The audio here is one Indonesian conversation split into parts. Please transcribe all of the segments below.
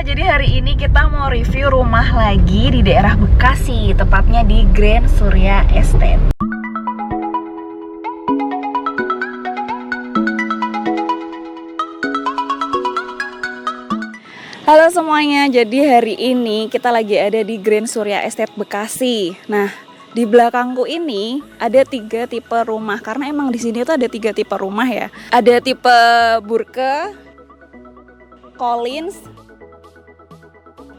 jadi hari ini kita mau review rumah lagi di daerah Bekasi, tepatnya di Grand Surya Estate. Halo semuanya, jadi hari ini kita lagi ada di Grand Surya Estate Bekasi. Nah, di belakangku ini ada 3 tipe rumah, karena emang di sini tuh ada 3 tipe rumah ya. Ada tipe Burke, Collins,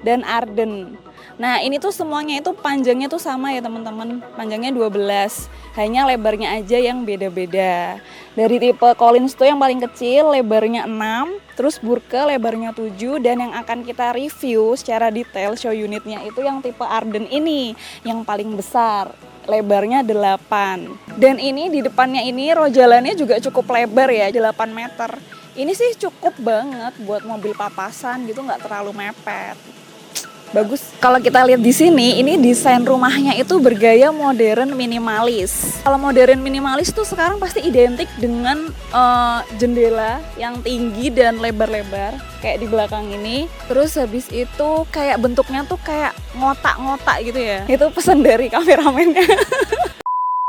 dan Arden. Nah ini tuh semuanya itu panjangnya tuh sama ya teman-teman, panjangnya 12, hanya lebarnya aja yang beda-beda. Dari tipe Collins tuh yang paling kecil lebarnya 6, terus Burke lebarnya 7, dan yang akan kita review secara detail show unitnya itu yang tipe Arden ini, yang paling besar, lebarnya 8. Dan ini di depannya ini row jalannya juga cukup lebar ya, 8 meter. Ini sih cukup banget buat mobil papasan gitu, nggak terlalu mepet. Bagus. Kalau kita lihat di sini, ini desain rumahnya itu bergaya modern minimalis. Kalau modern minimalis tuh sekarang pasti identik dengan jendela yang tinggi dan lebar-lebar kayak di belakang ini. Terus habis itu kayak bentuknya tuh kayak ngotak-ngotak gitu ya. Itu pesan dari kameramennya.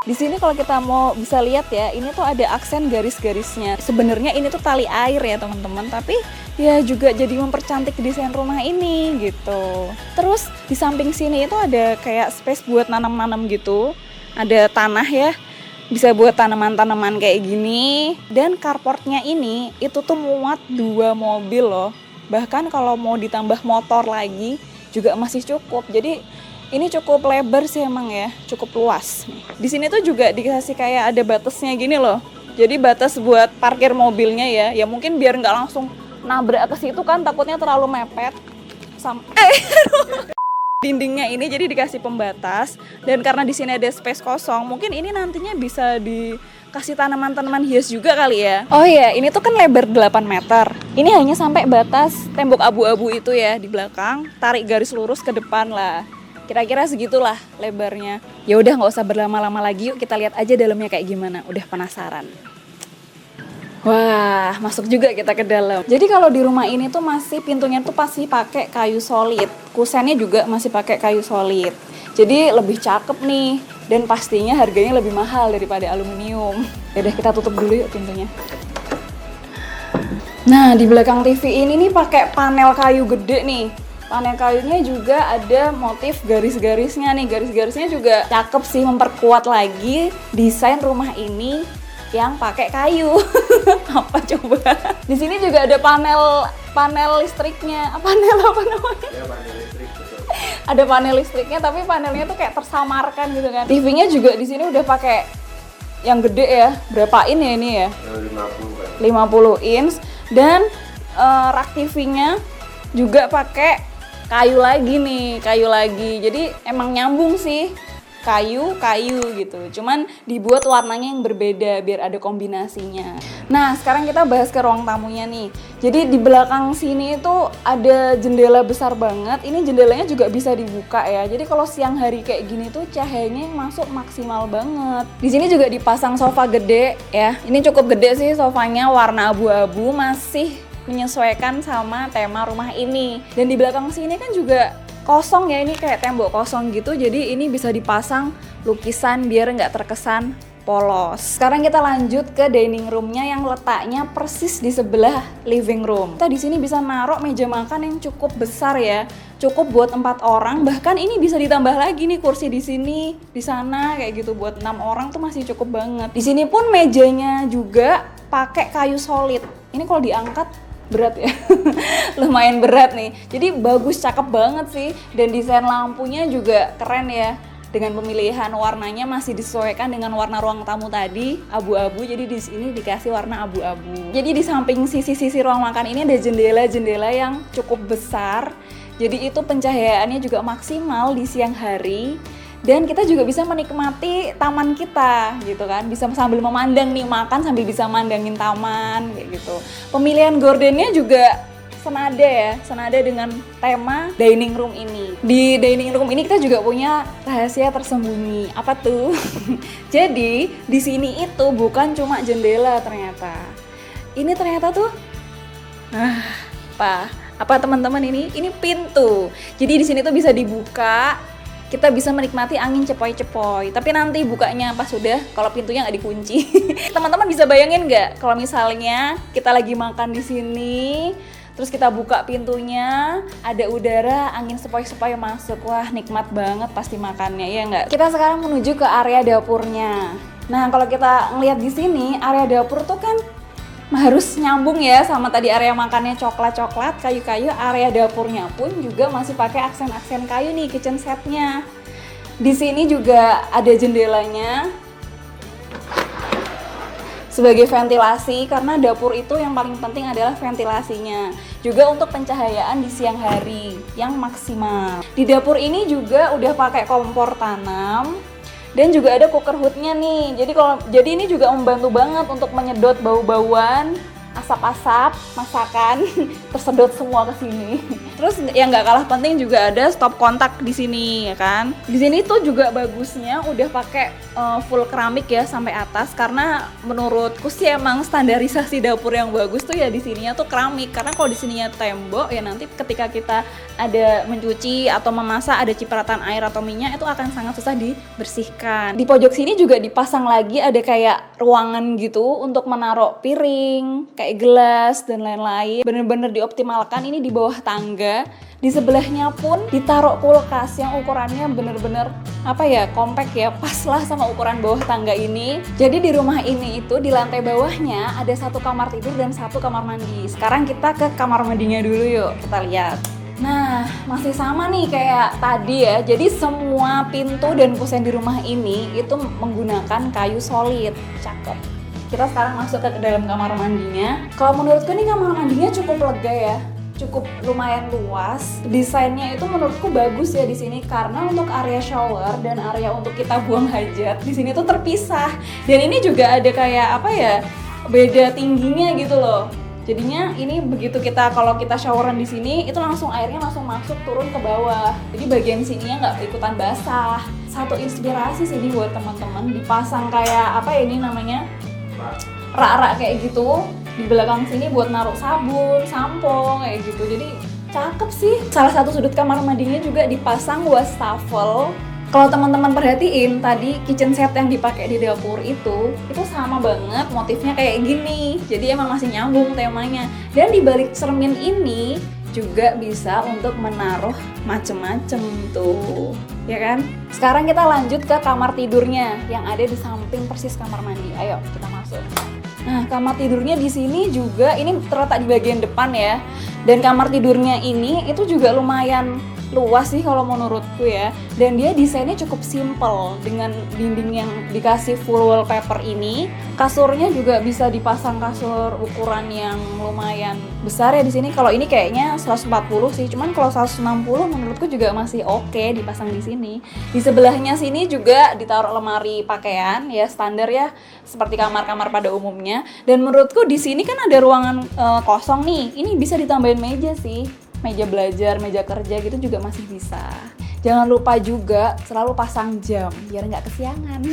Di sini kalau kita mau bisa lihat ya, ini tuh ada aksen garis-garisnya. Sebenarnya ini tuh tali air ya teman-teman, tapi ya juga jadi mempercantik desain rumah ini gitu. Terus di samping sini itu ada kayak space buat nanam-nanam gitu. Ada tanah ya, bisa buat tanaman-tanaman kayak gini. Dan carportnya ini itu tuh muat 2 mobil loh. Bahkan kalau mau ditambah motor lagi juga masih cukup. Jadi ini cukup lebar sih emang ya, cukup luas. Di sini tuh juga dikasih kayak ada batasnya gini loh. Jadi batas buat parkir mobilnya ya. Ya mungkin biar nggak langsung nabrak ke situ kan, takutnya terlalu mepet. Dindingnya ini jadi dikasih pembatas, dan karena di sini ada space kosong, mungkin ini nantinya bisa dikasih tanaman-tanaman hias juga kali ya. Oh iya, ini tuh kan lebar 8 meter. Ini hanya sampai batas tembok abu-abu itu ya di belakang. Tarik garis lurus ke depan lah. Kira-kira segitulah lebarnya. Ya udah nggak usah berlama-lama lagi, yuk kita lihat aja dalamnya kayak gimana. Udah penasaran. Wah, masuk juga kita ke dalam. Jadi kalau di rumah ini tuh masih pintunya tuh pasti pakai kayu solid. Kusennya juga masih pakai kayu solid. Jadi lebih cakep nih, dan pastinya harganya lebih mahal daripada aluminium. Ya udah kita tutup dulu yuk pintunya. Nah, di belakang TV ini nih pakai panel kayu gede nih. Panel kayunya juga ada motif garis-garisnya nih. Garis-garisnya juga cakep sih, memperkuat lagi desain rumah ini yang pakai kayu. Apa coba? Di sini juga ada panel listriknya. Panel apa namanya? Ya, panel listrik, betul. Ada panel listriknya, tapi panelnya tuh kayak tersamarkan gitu kan. TV-nya juga di sini udah pakai yang gede ya. Berapa in ya ini ya? Yang 50 kan. 50 inch, dan rak TV-nya juga pakai kayu lagi nih, kayu lagi. Jadi emang nyambung sih, kayu gitu. Cuman dibuat warnanya yang berbeda biar ada kombinasinya. Nah, sekarang kita bahas ke ruang tamunya nih. Jadi di belakang sini itu ada jendela besar banget. Ini jendelanya juga bisa dibuka ya. Jadi kalau siang hari kayak gini tuh cahayanya yang masuk maksimal banget. Di sini juga dipasang sofa gede ya. Ini cukup gede sih sofanya, warna abu-abu, masih menyesuaikan sama tema rumah ini. Dan di belakang sini kan juga kosong ya, ini kayak tembok kosong gitu, jadi ini bisa dipasang lukisan biar nggak terkesan polos. Sekarang kita lanjut ke dining roomnya yang letaknya persis di sebelah living room. Kita di sini bisa naruh meja makan yang cukup besar ya, cukup buat 4 orang. Bahkan ini bisa ditambah lagi nih kursi di sini, di sana kayak gitu, buat 6 orang tuh masih cukup banget. Di sini pun mejanya juga pakai kayu solid. Ini kalau diangkat berat ya. Lumayan berat nih. Jadi bagus, cakep banget sih. Dan desain lampunya juga keren ya. Dengan pemilihan warnanya masih disesuaikan dengan warna ruang tamu tadi, abu-abu. Jadi di sini dikasih warna abu-abu. Jadi di samping sisi-sisi ruang makan ini ada jendela-jendela yang cukup besar. Jadi itu pencahayaannya juga maksimal di siang hari. Dan kita juga bisa menikmati taman kita gitu kan, bisa sambil memandang nih, makan sambil bisa mandangin taman kayak gitu. Pemilihan gordennya juga senada ya, senada dengan tema dining room ini. Di dining room ini kita juga punya rahasia tersembunyi. Apa tuh? Jadi di sini itu bukan cuma jendela ternyata. Ini ternyata tuh Apa teman-teman ini? Ini pintu. Jadi di sini tuh bisa dibuka, kita bisa menikmati angin cepoi-cepoi. Tapi nanti bukanya pas sudah, kalau pintunya nggak dikunci. Teman-teman bisa bayangin nggak kalau misalnya kita lagi makan di sini, terus kita buka pintunya, ada udara, angin sepoi-sepoi masuk. Wah, nikmat banget pasti makannya, ya nggak? Kita sekarang menuju ke area dapurnya. Nah, kalau kita ngeliat di sini, area dapur tuh kan harus nyambung ya sama tadi area makannya coklat-coklat, kayu-kayu. Area dapurnya pun juga masih pakai aksen-aksen kayu nih, kitchen setnya. Di sini juga ada jendelanya sebagai ventilasi, karena dapur itu yang paling penting adalah ventilasinya. Juga untuk pencahayaan di siang hari yang maksimal. Di dapur ini juga udah pakai kompor tanam. Dan juga ada cooker hoodnya nih. Jadi ini juga membantu banget untuk menyedot bau-bauan, asap-asap, masakan tersedot semua ke sini. Terus yang nggak kalah penting juga ada stop kontak di sini, ya kan? Di sini tuh juga bagusnya udah pakai full keramik ya sampai atas, karena menurutku sih emang standarisasi dapur yang bagus tuh ya di sininya tuh keramik. Karena kalau di sininya tembok ya nanti ketika kita ada mencuci atau memasak ada cipratan air atau minyak itu akan sangat susah dibersihkan. Di pojok sini juga dipasang lagi ada kayak ruangan gitu untuk menaruh piring, kayak gelas dan lain-lain. Bener-bener dioptimalkan ini di bawah tangga. Di sebelahnya pun ditaruh kulkas yang ukurannya bener-bener compact ya, pas lah sama ukuran bawah tangga ini. Jadi di rumah ini itu di lantai bawahnya ada 1 kamar tidur dan 1 kamar mandi. Sekarang kita ke kamar mandinya dulu yuk, kita lihat. Nah, masih sama nih kayak tadi ya. Jadi semua pintu dan kusen di rumah ini itu menggunakan kayu solid. Cakep. Kita sekarang masuk ke dalam kamar mandinya. Kalau menurutku nih kamar mandinya cukup lega ya, cukup lumayan luas. Desainnya itu menurutku bagus ya di sini, karena untuk area shower dan area untuk kita buang hajat di sini tuh terpisah. Dan ini juga ada kayak beda tingginya gitu loh. Jadinya ini begitu kalau kita showeran di sini itu langsung airnya langsung masuk turun ke bawah. Jadi bagian sininya nggak ikutan basah. Satu inspirasi sih buat teman-teman, dipasang kayak rak-rak kayak gitu di belakang sini buat naruh sabun, sampo kayak gitu. Jadi cakep sih. Salah satu sudut kamar mandinya juga dipasang wastafel. Kalau teman-teman perhatiin tadi kitchen set yang dipakai di dapur itu sama banget motifnya kayak gini. Jadi emang masih nyambung temanya. Dan di balik cermin ini juga bisa untuk menaruh macem-macem tuh, ya kan? Sekarang kita lanjut ke kamar tidurnya yang ada di samping persis kamar mandi. Ayo kita masuk. Nah, kamar tidurnya di sini juga ini terletak di bagian depan ya. Dan kamar tidurnya ini itu juga lumayan luas sih kalau menurutku ya. Dan dia desainnya cukup simple dengan dinding yang dikasih full wallpaper ini. Kasurnya juga bisa dipasang kasur ukuran yang lumayan besar ya di sini. Kalau ini kayaknya 140 sih, cuman kalau 160 menurutku juga masih oke dipasang di sini. Di sebelahnya sini juga ditaruh lemari pakaian ya, standar ya seperti kamar-kamar pada umumnya. Dan menurutku di sini kan ada ruangan kosong nih. Ini bisa ditambahin meja sih. Meja belajar, meja kerja gitu juga masih bisa. Jangan lupa juga selalu pasang jam biar nggak kesiangan.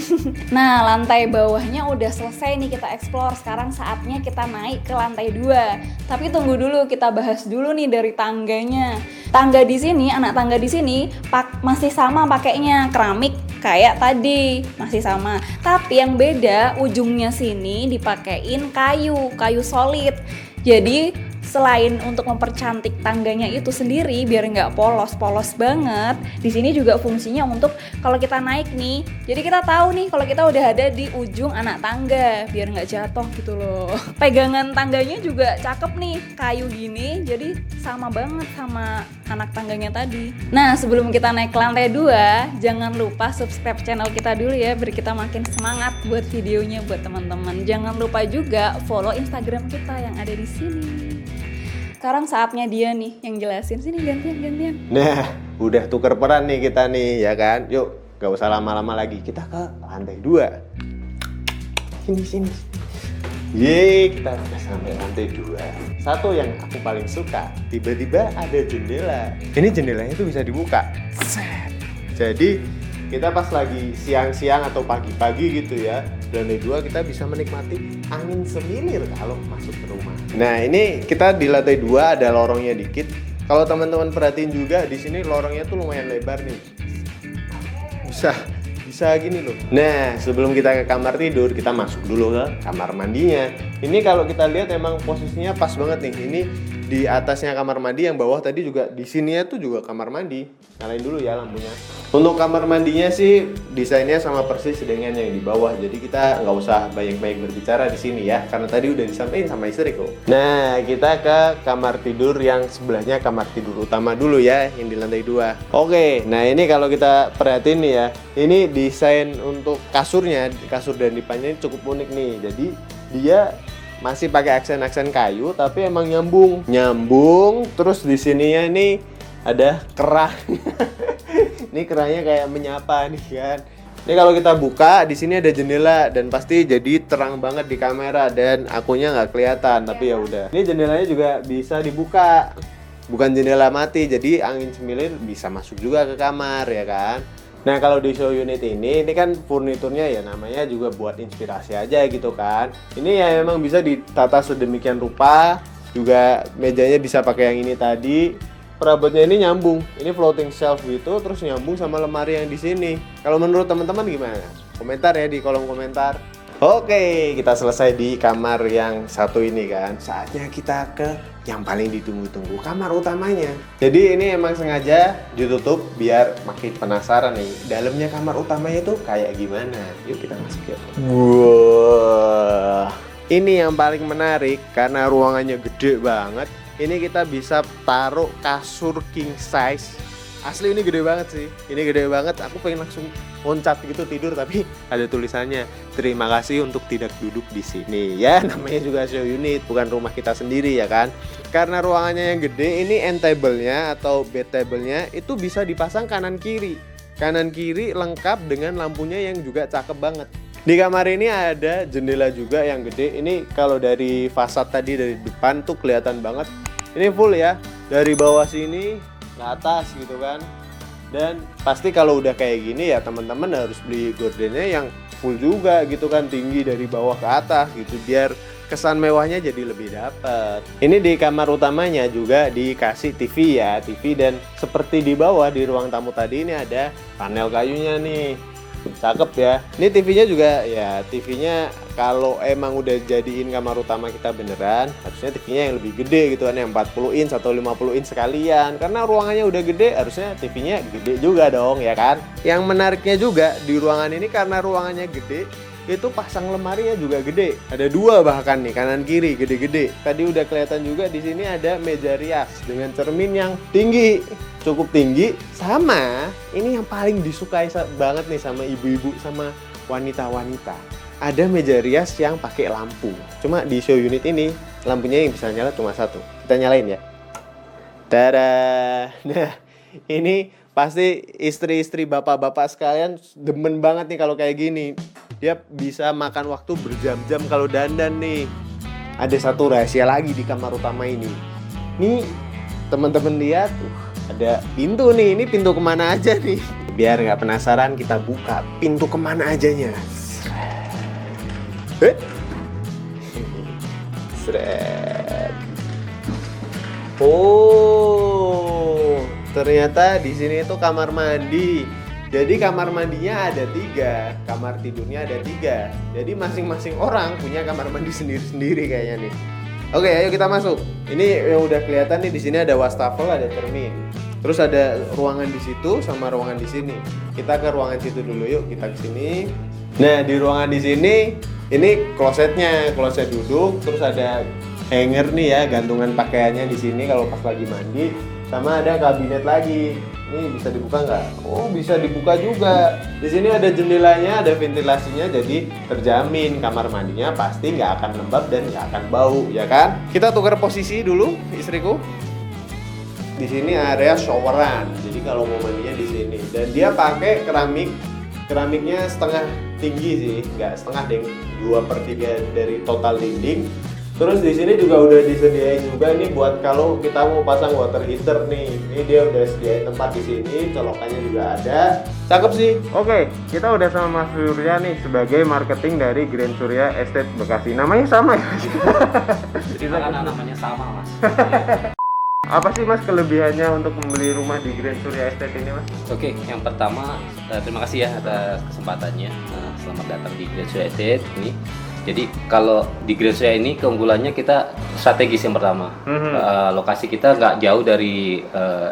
Nah, lantai bawahnya udah selesai nih kita explore. Sekarang saatnya kita naik ke lantai 2. Tapi tunggu dulu, kita bahas dulu nih dari tangganya. Tangga di sini, anak tangga di sini masih sama pakainya keramik kayak tadi, masih sama. Tapi yang beda ujungnya sini dipakein kayu solid. Jadi selain untuk mempercantik tangganya itu sendiri biar nggak polos banget, di sini juga fungsinya untuk kalau kita naik nih, jadi kita tahu nih kalau kita udah ada di ujung anak tangga biar nggak jatuh gitu loh. Pegangan tangganya juga cakep nih, kayu gini, jadi sama banget sama anak tangganya tadi. Nah, sebelum kita naik ke lantai 2, jangan lupa subscribe channel kita dulu ya biar kita makin semangat buat videonya buat teman-teman. Jangan lupa juga follow Instagram kita yang ada di sini. Sekarang saatnya dia nih yang jelasin. Sini gantian. Nah, udah tuker peran nih kita nih, ya kan? Yuk, gak usah lama-lama lagi. Kita ke lantai 2. Sini. Yeay, kita udah sampai lantai 2. Satu yang aku paling suka, tiba-tiba ada jendela. Ini jendelanya tuh bisa dibuka. Set. Jadi, kita pas lagi siang-siang atau pagi-pagi gitu ya, lantai 2 kita bisa menikmati angin semilir kalau masuk ke rumah. Nah, ini kita di lantai 2 ada lorongnya dikit. Kalau teman-teman perhatiin juga di sini lorongnya tuh lumayan lebar nih. Bisa gini loh. Nah, sebelum kita ke kamar tidur, kita masuk dulu ke kamar mandinya. Ini kalau kita lihat emang posisinya pas banget nih. Ini di atasnya kamar mandi, yang bawah tadi juga di sininya tuh juga kamar mandi. Nyalain dulu ya lampunya. Untuk kamar mandinya sih desainnya sama persis dengan yang di bawah. Jadi kita nggak usah banyak-banyak berbicara di sini ya, karena tadi udah disampaikan sama istriku. Nah, kita ke kamar tidur yang sebelahnya kamar tidur utama dulu ya, yang di lantai 2. Oke, nah ini kalau kita perhatiin nih ya, ini desain untuk kasurnya, kasur dan dipannya cukup unik nih. Jadi dia masih pakai aksen-aksen kayu tapi emang nyambung. Terus di sininya ini ada kerah. Ini kerahnya kayak menyapa nih kan. Ini kalau kita buka di sini ada jendela dan pasti jadi terang banget di kamera dan akunya nggak kelihatan, tapi ya udah. Ini jendelanya juga bisa dibuka. Bukan jendela mati, jadi angin semilir bisa masuk juga ke kamar ya kan. Nah, kalau di show unit ini kan furniturnya ya namanya juga buat inspirasi aja gitu kan. Ini ya memang bisa ditata sedemikian rupa, juga mejanya bisa pakai yang ini tadi. Perabotnya ini nyambung, ini floating shelf gitu, terus nyambung sama lemari yang di sini. Kalau menurut teman-teman gimana? Komentar ya di kolom komentar. Oke, kita selesai di kamar yang satu ini kan. Saatnya kita ke yang paling ditunggu-tunggu, kamar utamanya. Jadi ini emang sengaja ditutup biar makin penasaran nih, dalamnya kamar utamanya tuh kayak gimana. Yuk kita masuk ya. Wah, ini yang paling menarik karena ruangannya gede banget. Ini kita bisa taruh kasur king size. Asli ini gede banget sih. Ini gede banget. Aku pengen langsung loncat gitu tidur, tapi ada tulisannya terima kasih untuk tidak duduk di sini. Ya namanya juga show unit, bukan rumah kita sendiri ya kan. Karena ruangannya yang gede, ini end table-nya atau bed table-nya itu bisa dipasang kanan kiri. Kanan kiri lengkap dengan lampunya yang juga cakep banget. Di kamar ini ada jendela juga yang gede. Ini kalau dari fasad tadi dari depan tuh kelihatan banget. Ini full ya, dari bawah sini ke atas gitu kan. Dan pasti kalau udah kayak gini ya teman-teman harus beli gordennya yang full juga gitu kan, tinggi dari bawah ke atas gitu biar kesan mewahnya jadi lebih dapet. Ini di kamar utamanya juga dikasih TV ya, TV, dan seperti di bawah di ruang tamu tadi ini ada panel kayunya nih. Cakep ya. Ini TV-nya juga ya, TV-nya kalau emang udah jadiin kamar utama kita beneran, harusnya TV-nya yang lebih gede gitu kan, yang 40 inch atau 50 inch sekalian. Karena ruangannya udah gede, harusnya TV-nya gede juga dong ya kan. Yang menariknya juga di ruangan ini karena ruangannya gede, itu pasang lemarinya juga gede. Ada 2 bahkan nih, kanan kiri gede-gede. Tadi udah kelihatan juga di sini ada meja rias dengan cermin yang tinggi, cukup tinggi. Sama ini yang paling disukai banget nih sama ibu-ibu sama wanita-wanita. Ada meja rias yang pakai lampu. Cuma di show unit ini lampunya yang bisa nyala cuma satu. Kita nyalain ya. Tada. Nah, ini pasti istri-istri bapak-bapak sekalian demen banget nih kalau kayak gini. Dia bisa makan waktu berjam-jam kalau dandan nih. Ada satu rahasia lagi di kamar utama ini. Nih, teman-teman lihat, ada pintu nih. Ini pintu kemana aja nih? Biar nggak penasaran, kita buka pintu kemana ajanya. Sret. Oh, ternyata di sini itu kamar mandi. Jadi kamar mandinya ada 3, kamar tidurnya ada 3. Jadi masing-masing orang punya kamar mandi sendiri-sendiri kayaknya nih. Oke, ayo kita masuk. Ini yang udah kelihatan nih, di sini ada wastafel, ada cermin. Terus ada ruangan di situ sama ruangan di sini. Kita ke ruangan situ dulu yuk, kita ke sini. Nah, di ruangan di sini ini klosetnya, kloset duduk, terus ada hanger nih ya, gantungan pakaiannya di sini kalau pas lagi mandi. Sama ada kabinet lagi. Ini bisa dibuka nggak? Oh, bisa dibuka juga. Di sini ada jendelanya, ada ventilasinya, jadi terjamin kamar mandinya pasti nggak akan lembab dan nggak akan bau, ya kan? Kita tukar posisi dulu, istriku. Di sini area showeran. Jadi kalau mau mandinya di sini. Dan dia pakai keramik. Keramiknya setengah tinggi sih, nggak setengah deh, 2/3 dari total dinding. Terus di sini juga udah disediain juga nih buat kalau kita mau pasang water heater nih. Ini dia udah sediain tempat di sini, colokannya juga ada. Cakep sih. Oke, kita udah sama Mas Surya nih sebagai marketing dari Grand Surya Estate Bekasi. Namanya sama ya? Karena namanya sama, Mas. Apa sih Mas kelebihannya untuk membeli rumah di Grand Surya Estate ini Mas? Oke, yang pertama terima kasih ya atas kesempatannya. Selamat datang di Grand Surya Estate ini. Jadi kalau di Grand Surya ini keunggulannya kita strategis yang pertama. Lokasi kita nggak jauh dari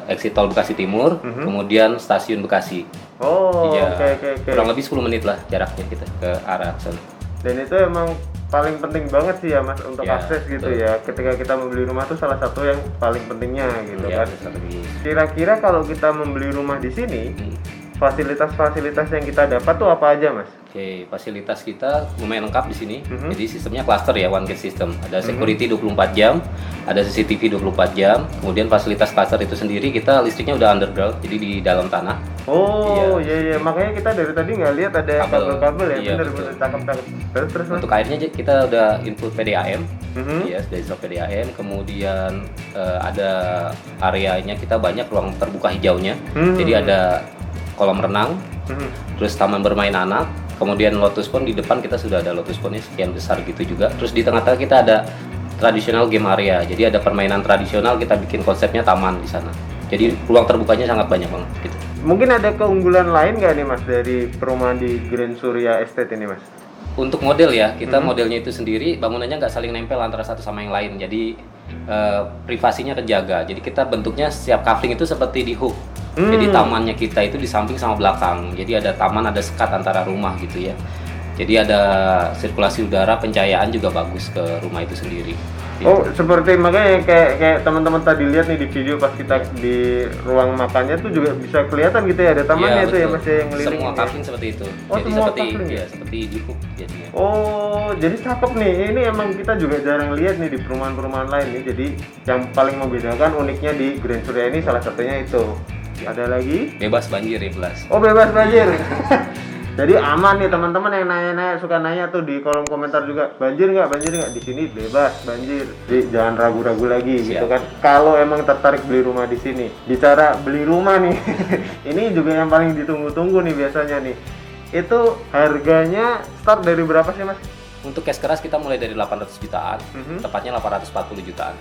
exit tol Bekasi Timur, kemudian stasiun Bekasi. Oh, Iya, oke. kurang lebih 10 menit lah jaraknya kita ke arah sana. Dan itu emang paling penting banget sih ya Mas untuk Ya, akses gitu betul. ya. Ketika kita membeli rumah tuh salah satu yang paling pentingnya gitu Ya, kan. strategi. Kira-kira kalau kita membeli rumah di sini, fasilitas-fasilitas yang kita dapat tuh apa aja Mas? Oke, fasilitas kita lumayan lengkap di sini. Jadi sistemnya cluster ya, one gate system. Ada security 24 jam, ada CCTV 24 jam. Kemudian fasilitas cluster itu sendiri kita listriknya udah underground, jadi di dalam tanah. Oh iya, makanya kita dari tadi nggak lihat ada kabel-kabel ya, Iya, bener-bener cakep-cakep. Terus Mas? Untuk airnya kita udah input PDAM, Mhm. ya sudah install PDAM. Kemudian ada areanya kita banyak ruang terbuka hijaunya. Jadi ada kolam renang, terus taman bermain anak. Kemudian lotus pond di depan kita sudah ada lotus pondnya sekian besar gitu juga. Terus di tengah-tengah kita ada traditional game area. Jadi ada permainan tradisional, kita bikin konsepnya taman di sana. Jadi ruang terbukanya sangat banyak banget gitu. Mungkin ada keunggulan lain nggak nih Mas dari perumahan di Grand Surya Estate ini Mas? Untuk model ya, kita modelnya itu sendiri bangunannya nggak saling nempel antara satu sama yang lain. Jadi privasinya terjaga. Jadi kita bentuknya setiap coupling itu seperti di hook. Jadi tamannya kita itu di samping sama belakang. Jadi ada taman, ada sekat antara rumah gitu ya. Jadi ada sirkulasi udara, pencahayaan juga bagus ke rumah itu sendiri. Oh, seperti makanya kayak teman-teman tadi lihat nih di video pas kita di ruang makannya tuh juga bisa kelihatan gitu ya ada tamannya itu ya betul. Mas ya yang ngelilingin. Semua ya? coupling seperti itu. Oh, Jadi semua seperti coupling ya? seperti di hook jadinya. Oh, jadi cakep nih. Ini emang kita juga jarang lihat nih di perumahan-perumahan lain nih. Jadi yang paling membedakan uniknya di Grand Surya ini salah satunya itu. Ada lagi? Bebas banjir ya, Blas. Oh, bebas banjir. Jadi aman nih teman-teman yang suka nanya tuh di kolom komentar juga, banjir nggak? Di sini bebas banjir. Jadi jangan ragu-ragu lagi gitu kan. Kalau emang tertarik beli rumah di sini, bicara beli rumah nih, ini juga yang paling ditunggu-tunggu nih biasanya nih. Itu harganya start dari berapa sih Mas? Untuk cash keras kita mulai dari 800 jutaan, tepatnya 840 jutaan.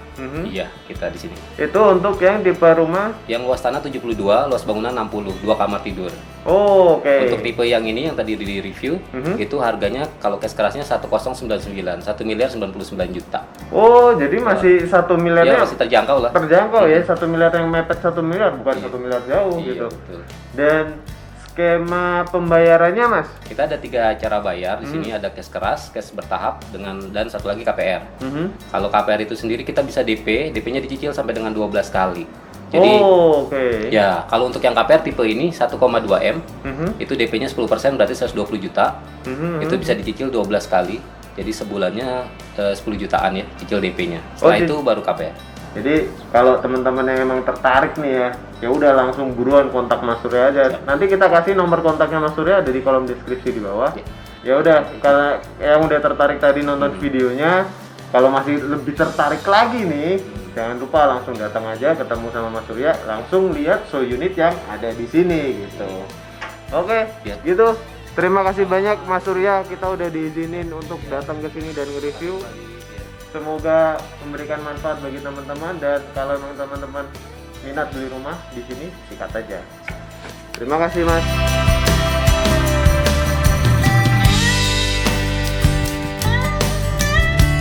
Iya, kita di sini. Itu untuk yang tipe rumah? Yang luas tanah 72, luas bangunan 60, 2 kamar tidur. Oh, oke. Untuk tipe yang ini yang tadi di review, itu harganya kalau cash kerasnya 1099, 1 miliar 99 juta. Oh, jadi masih 1 Ya miliarnya masih terjangkau lah. terjangkau ya, 1 miliar yang mepet 1 miliar, bukan 1 miliar jauh Iya, gitu. betul. Dan skema pembayarannya Mas? Kita ada 3 cara bayar. Di sini ada cash keras, cash bertahap dan satu lagi KPR. Kalau KPR itu sendiri kita bisa DP-nya dicicil sampai dengan 12 kali. Jadi oke. ya, kalau untuk yang KPR tipe ini 1,2 M, itu DP-nya 10% berarti 120 juta. Itu bisa dicicil 12 kali. Jadi sebulannya 10 jutaan ya cicil DP-nya. Setelah itu baru KPR. Jadi kalau teman-teman yang emang tertarik nih ya udah langsung buruan kontak Mas Surya aja. Nanti kita kasih nomor kontaknya Mas Surya ada di kolom deskripsi di bawah. Ya udah, kalau yang udah tertarik tadi nonton videonya, kalau masih lebih tertarik lagi nih, jangan lupa langsung datang aja ketemu sama Mas Surya, langsung lihat show unit yang ada di sini gitu. Oke, gitu. Terima kasih banyak Mas Surya, kita udah diizinin untuk datang ke sini dan nge-review. Semoga memberikan manfaat bagi teman-teman, dan kalau memang teman-teman minat beli rumah di sini, sikat aja. Terima kasih Mas.